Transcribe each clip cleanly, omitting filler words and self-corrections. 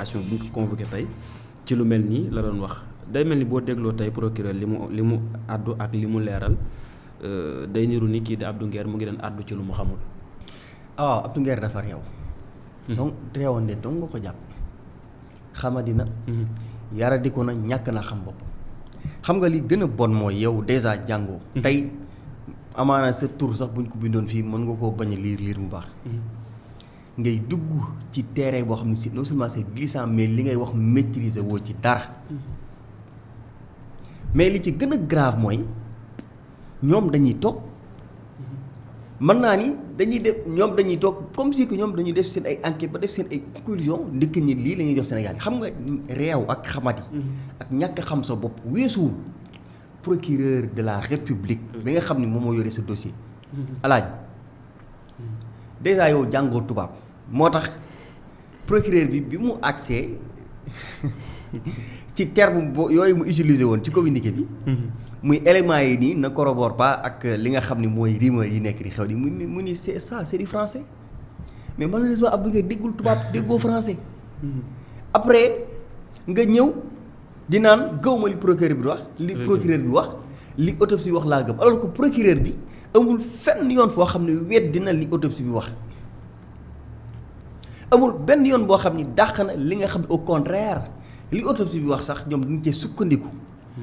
bi ñu ko convoqué tey ci lu mel nii la doon wax day mel ni boo dégloo tey procureur li mu àddu ak li mu leeral day niru ni kii di Abdou Nguer mu ngi doon àddu ci lu mu xamul. Abdou Nguer dafa réew. donc réewoon de dong nga ko jàpp. xamadina. yaradiku na ñàkk na xam bopp. xam nga li gën a bon mooy yow déjà jàngoo. tey amaana sa tur sax buñ ko bindoon fii mën nga koo bañ a liir mu baax. ngay dugg ci terrain boo xam ne si non seulement c'est glissant mais li ngay wax maîtriser woo ci dara. mais li ci gën a grave mooy ñoom dañuy toog mën naa ni dañuy toog comme si que ñoom dañuy def seen ay enquête ba def seen ay conclusion ndikk ñi lii la ñuy jox Sénégal yi xam nga réew ak xamadi ak ñàkk xam sa bopp weesuwul procureur de la République bi nga xam ni moom moo yore sa dossier alaaj déjà yow jàngoo tubaab moo tax procureur bi mu accès ci terme yooyu mu utilisé woon ci communiqué bi muy éléments yi nii ne corrobore pas ak li nga xam ni mooy rumeur yi nekk di xew di mu ni c'est ça c'est du français mais malheureusement Abdou Nguer déggul tubaab déggoo français après nga ñëw di naan gëwma li procureur bi wax li procureur bi wax li autopsie bi wax laa gëm alors que procureur bi amul fenn yoon foo xam ne weddi na li autopsie bi wax amul benn yoon boo xam ni dàq na li nga xam ne au contraire li autopsie bi wax sax ñoom dañu cee sukkandiku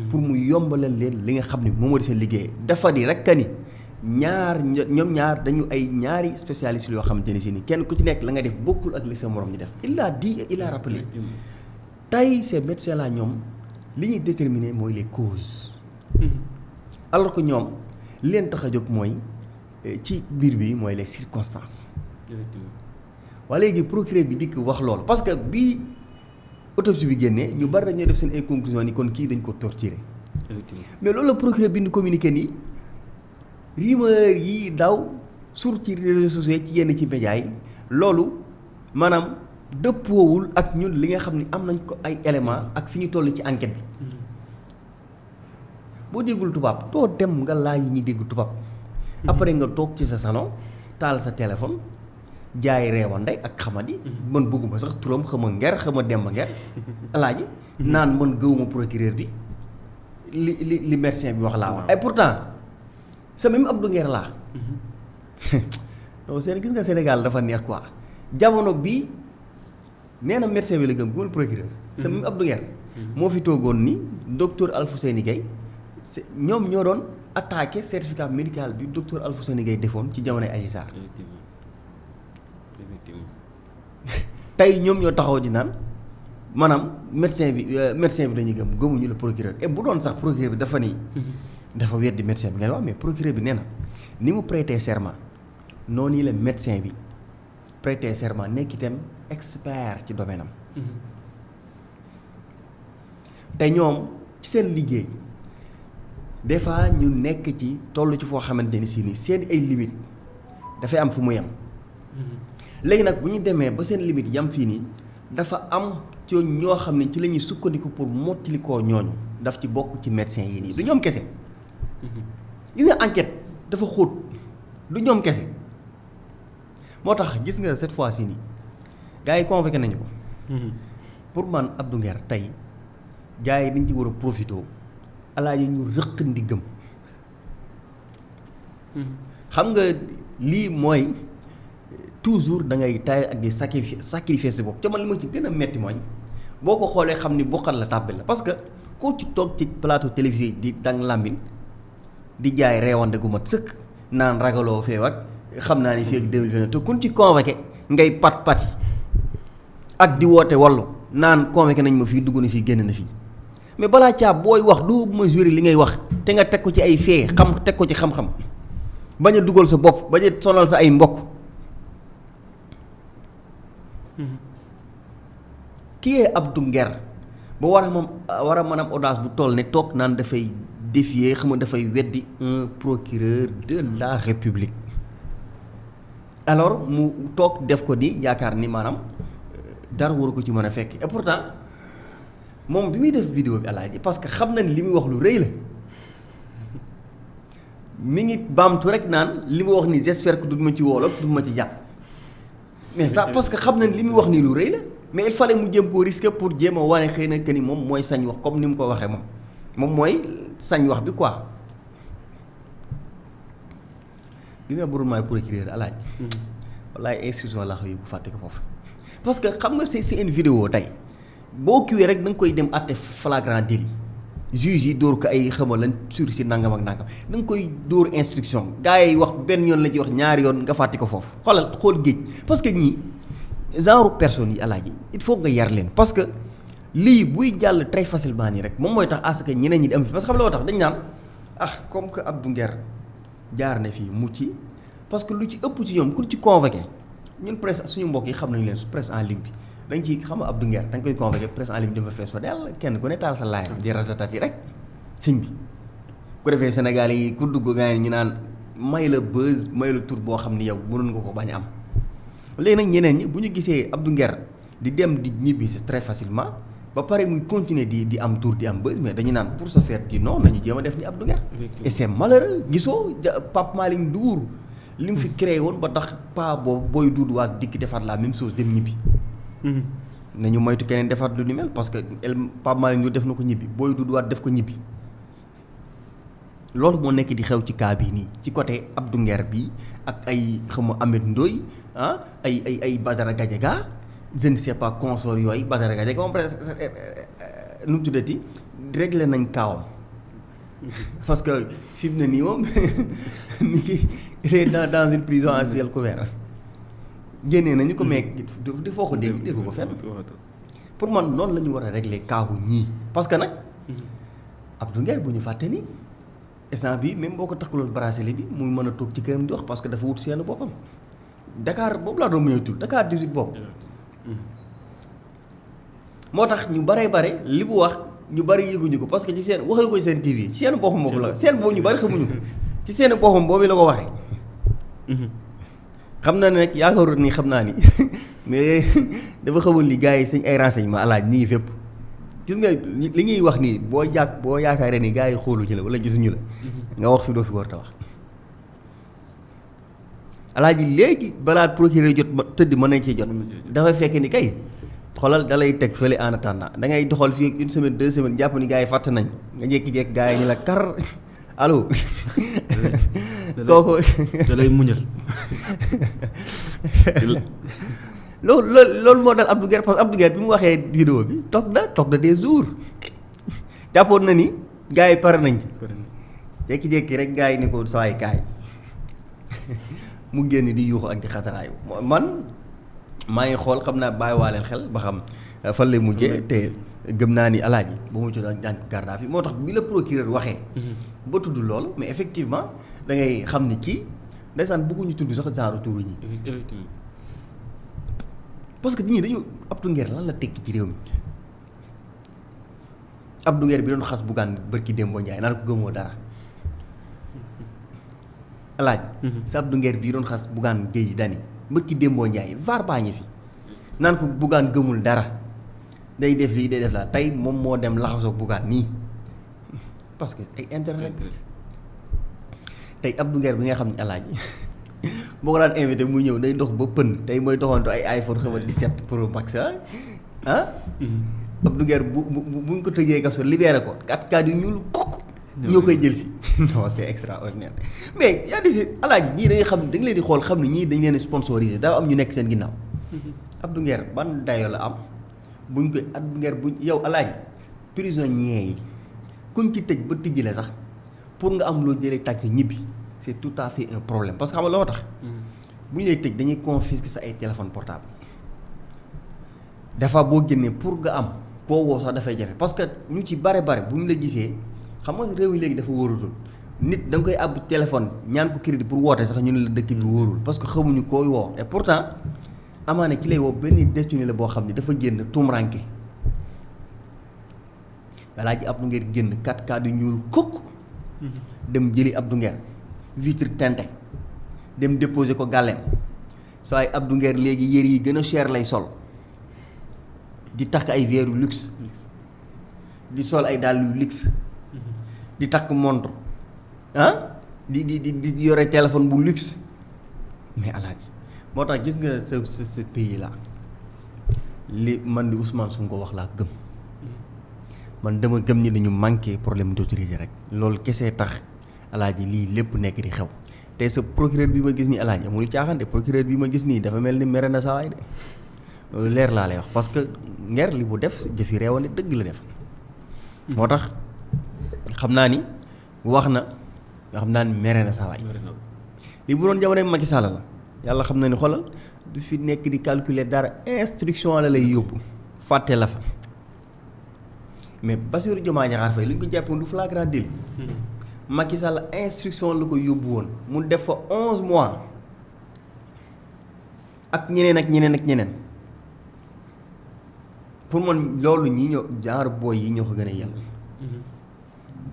pour mu yombalal leen li nga xam ne moom moo di seen liggéey dafa di rek ni ñoom ñaar dañu ay ñaari spécialistes yoo xamante ne si ni kenn ku ci nekk la nga def bokkul ak li sa morom ñu def il a dit il a rappelé tey ces médecins là ñoom li ñuy déterminer mooy les causes alors que ñoom li leen tax a jóg mooy ci mbir bi mooy les circonstances waa léegi procureur bi dikk wax loolu parce que bii autopsie bi génnee ñu bari dañoo def seen ay conclusion ni kon kii dañ ko torturer mais loolu la procureur bi ñu communiqué nii rumeur yi daw sur ci réseaux sociaux ci yenn ci médias yi loolu maanaam dëppoowul ak ñun li nga xam ne am nañ ko ay éléments ak fi ñu toll ci enquête bi boo déggul tubaab doo dem nga laaj yi ñuy dégg tubaab après nga toog ci sa salon taal sa téléphone jaay reewande ak xamadi man bëgguma sax turam xama nger xama demba nger alaaji naan man gëwuma procureur bi li médecin bi wax laa wax et pourtant c'est même Abdou Nguer laa non seen gis nga Sénégal dafa neex quoi jamono bi nee na médecin bi la gëm gëmul procureur c'est même Abdou Nguer moo fi toogoon ni docteur Alfousseyni Gaye ñoom ñoo doon attaqué certificat médical bi docteur Alfousseyni Gaye defoon ci jamonoy Adji Sarr tey ñoom ñoo taxaw di naan maanaam médecin bi dañuy gëmuñu la procureur et bu doon sax procureur bi dafa ni dafa weddi médecin bi ngeen wax mais procureur bi nee na ni mu prêter serment noonu la médecin bi prêter serment nekk itam expert ci domaine am te ñoom ci seen liggéey des fois ñu nekk ci toll ci foo xamante ni si ni seen ay limite dafay am fu mu yem léegi nag bu ñu demee ba seen limite yam fii nii dafa am ci ñoo xam ne ci la ñuy sukkandiku pour mottali koo ñooñu daf ci bokk ci médecin yi nii du ñoom kese gis nga enquête dafa xóot du ñoom kese moo tax gis nga cette fois ci nii gars yi convoqué nañu ko pour man Abdou Nguer tey gars yi dañ ci war a profité alaaji ñu rëq ndiggam xam nga lii mooy toujours da ngay taay ak di sacrifier sa bopp ca man li ma ci gën a metti mooy boo ko xoolee xam ni bokkat la tàbbal la parce que koo ci toog ci plateau télévisé di dang làmbin di jaay reewande gu mat sëkk naan ragaloo feew ak xam naa ni fii ak 2020 te kun ci convoqué ngay pat-pati ak di woote wallu naan convoqué nañ ma fii dugg na fii génn na fii mais balaa caa booy wax du mesure li ngay wax te nga teg ko ci ay fee teg ko ci xam-xam bañ a dugal sa bopp bañ a sonal sa ay mbokk kii est Abdou Nguer ba war a mën am audace bu toll ne toog naan dafay défier xam nga dafay weddi un procureur de la République alors mu toog def ko ni yaakaar ni maanaam dara waru ko ci mën a fekk et pourtant moom bi muy def vidéo bi alaaji parce que xam na ni li muy wax lu rëy la mi ngi baamtu rek naan li mu wax ni j'espère que du ma ci wooloo du ma ci jàpp mais ça parce que xam na ni li muy wax nii lu rëy la mais il fallait mu jéem koo risquer pour jéem a wane xëy na que ni moom mooy sañ wax comme ni mu ko waxee moom mooy sañ wax bi quoi. gis nga bu doon maay procureur alaaj wallaay institution laa ko yóbbu fàtte ko foofu parce que xam nga c'est une vidéo tey boo kiwee rek da nga koy dem àtte flagrant délit juge yi dóor ko ay xamal lan sur si nangam ak nangam da nga koy dóor instruction gars yi wax benn yoon la ci wax ñaari yoon nga fàtte ko foofu xool géej parce que ñii genre personnes yi alaaji il faut nga yar leen parce que lii buy jàll très facilement nii rek moom mooy tax à ce que ñeneen ñi di am fi parce que xam la loo tax dañ naan comme que Abdou Nguer jaar na fii mucc parce que lu ci ëpp ci ñoom ku ci convoqué ñun presse suñu mbokk yi xam nañu leen presse en ligne bi dañ ci xam nga Abdou Nguer da nga koy convoqué presse en ligne bi dafa fees fa dell kenn ku ne taal sa laay di ratatat yi rek sëñ bi ku defee Sénégal yi ku dugg gaa yi ñu naan may la buzz may la tur boo xam ni yow mënoon nga ko bañ a am léegi nag ñeneen ñi bu ñu gisee Abdou Nguer di dem di ñibbi c'est très facilement ba pare muy continuer di am tour di am buzz mais dañu naan pour se faire di non nañu jéem a def ni Abdou Nguer et c'est malheureux gisoo Pape Malick Ndour li mu fi créé woon ba tax pas boobu booy duuduwaat dikk defaat la même chose dem ñibbi nañu moytu keneen defaat lu ni mel parce que Pape Malick Ndour def na ko ñibbi booy duuduwaat def ko ñibbi loolu moo nekk di xew ci cas bii nii ci côté Abdou Nguer bi ak ay xam Ameth Ndoye ay Badara Gadiaga je ne sais pas consort yooyu Badara Gadiaga moom nu mu tuddati réglé nañ kaawam parce que fi mu ne nii moom mi ngi il est dans une prison à ciel couvert génnee nañu ko mais di foo ko dégg ko fenn pour man noonu la ñu war a régler kaawu ñii parce que nag Abdou Nguer bu ñu fàtte ni instant bi même boo ko takkaloon bracelet bi muy mën a toog ci këram di wax parce que dafa wut seen boppam Dakar boobu laa doon mu ñëw tur Dakar 18 boobu moo tax ñu bare li bu wax ñu bari yëguñu ko parce que ci seen waxee ko ci seen TV ci seen boppam boobu la seen boobu ñu bari xamuñu ko ci seen boppam boobu la ko waxee xam na ne nag yaakaaroon ni xam naa ni mais dafa xamul ni gars yi sañ ay renseignement alaaj ñi ngi fépp gis nga li ñuy wax nii boo yaakaaree ni gars yi xooluñu la wala gisuñu la nga wax fi doo fi war a wax alaaji léegi balaa procureur jot tëdd mën nañ cee jot dafay fekk ni kay xoolal da lay teg fële en attendant da ngay doxal fii une semaine 2 semaines jàpp ni gars yi fàtte nañ nga jékki-jékki gars yi ñu la kar allo kooku da lay muñal loolu moo dal Abdou Nguer parce que Abdou Nguer bi mu waxee vidéo bi toog na des jours jàppoon na ni gars yi pare nañ ci jékki-jékki rek gars yi ni ko sawaay kaay mu génn di yuuxu ak di xataraayu man maa ngi xool xam naa bàyyiwaaleel xel ba xam fan lay mujjee te gëm naa ni alaaji ba mu ci daan garde à vue moo tax bi la procureur waxee ba tudd loolu mais effectivement da ngay xam ni kii ndeysaan bëgguñu tudd sax genre tuuru ñi parce que ñii dañu Abdou Nguer lan la tekki ci réew mi Abdou Nguer bi doon xas Bougane bërki Dembo Ndiaye naan ko gëmoo dara alaaj sa Abdou Nguer bii doon xas Bougane Gueye Dany bërki Dembo Ndiaye vaar baa ngi fi naan ko Bougane gëmul dara day def lii day def laa tey moom moo dem laxasoo Bougane nii parce que ay internet tey Abdou Nguer bi nga xam ne alaaj boo ko daan invité muy ñëw day dox ba pënd tey mooy doxantu ay iPhone xamal 17 Pro Max Abdou Nguer buñ ko tëjee kaso libéré ko 4x4 yu ñuul kooku ñoo koy jël si non c'est extraordinaire mais yaa di si alaaji ñii da nga xam da nga leen di xool xam ne ñii dañ leen sponsorisé daa am ñu nekk seen ginnaaw Abdou Nguer ban dayo la am buñ koy Abdou Nguer buñ yow alaaji prisonniers yi kuñ ci tëj ba tijji la sax pour nga am loo jëlee taxi ñibbi c'est tout à fait un problème parce que xam nga loo tax bu ñu lay tëj dañuy confisquer sa ay téléphone portable dafa boo génnee pour nga am koo woo sax dafay jafe parce que ñu ci bare bu ñu la gisee xam nga réew mi léegi dafa wóorutul nit da nga koy àbb téléphone ñaan ko crédit pour woote sax ñu ne la dëkk bi wóorul parce que xamuñu koy woo et pourtant amaana ki lay woo benn destiné la boo xam ne dafa génn tumranke walaa ji Abdou Nguer génn 4x4 yu ñuul kukk dem jëli Abdou Nguer vitre teintée dem déposer ko gàlleem saa yi Abdou Nguer léegi yére yi gën a cher lay sol di takk ay verre yu luxe di sol ay dàll yu luxe di takk montre di yore téléphone bu luxe mais alaaji moo tax gis nga ce pays là li man di Ousmane Sonko wax laa gëm man dama gëm ni dañu manqué problème d'autorité rek loolu kese tax alaaji lii lépp nekk di xew te sa procureur bi ma gis nii alaaji amul caaxaan de procureur bi ma gis nii dafa mel ni mere na sawaay de loolu leer laa lay wax parce que Nguer li bu def jëfi réewande dëgg la def moo tax xam naa ni wax na nga xam naa ni mere na sawaay li bu doon jamono Macky Sall la yàlla xam na ni xoolal du fi nekk di calculer dara instruction la lay yóbbu fàtte la fa mais Bassirou Diomaye Diakhar Faye lu ñu ko jàppoon du flagrant délit Macky Sall instruction la ko yóbbu woon mu def fa 11 mois ak ñeneen pour man loolu ñi ñëw genre booy yi ñoo ko gën a yàlla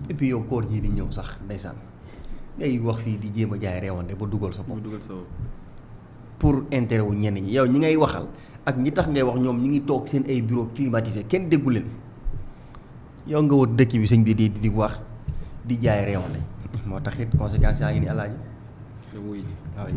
et puis yow koor jii di ñëw sax ndeysaan ngay wax fii di jéem a jaay reewande ba dugal sa bopp pour intérêt wu ñenn ñi yow ñi ngay waxal ak ñi tax ngay wax ñoom ñi ngi toog seen ay bureau climatisé kenn déggu leen yow nga wër dëkk bi sëñ bi di wax di jaay reewande moo tax it conséquences yaa ngi ni alaaji waaw